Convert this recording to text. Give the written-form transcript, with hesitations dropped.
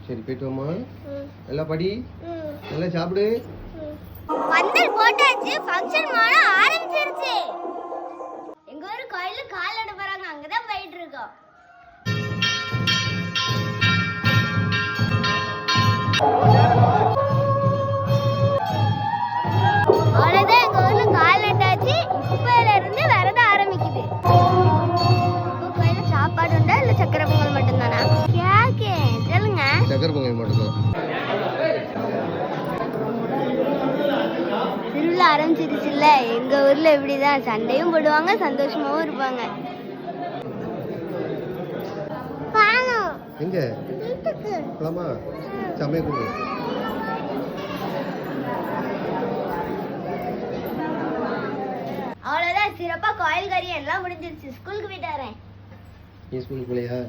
சரி போயிட்டு வாமா. நல்லா படி, நல்லா சாப்பிடு. பந்தல் போட்டாச்சு, ஃபங்க்ஷன் மாட ஆரம்பிச்சிருச்சு. எங்க ஊர் கோயில்ல கால் நட போறாங்க, அங்கதான் போயிட்டு இருக்கோம். அவ்வளவுதான், எங்க ஊர்ல கால் நட்டாச்சு. இப்பல இருந்து வரத ஆரம்பிக்குது. கோயில்ல சாப்பாடு உண்டா இல்ல சக்கரை பொங்கல் மட்டும்தானா? கேக்கே சொல்லுங்க. சக்கரை பொங்கல் மட்டும்தான். திருவிழா ஆரம்பிச்சிருச்சுல்ல. எங்க ஊர்ல இப்படிதான் சண்டையும் போடுவாங்க, சந்தோஷமாவும் இருப்பாங்க. எங்க போலாமா? சமையல் கொடு. அவ்வளவுதான், சிறப்பா கோயில் கறி எல்லாம் முடிஞ்சிருச்சு. ஸ்கூலுக்கு போயிட்டு வரேன். நீ ஸ்கூலுக்கு போலையா?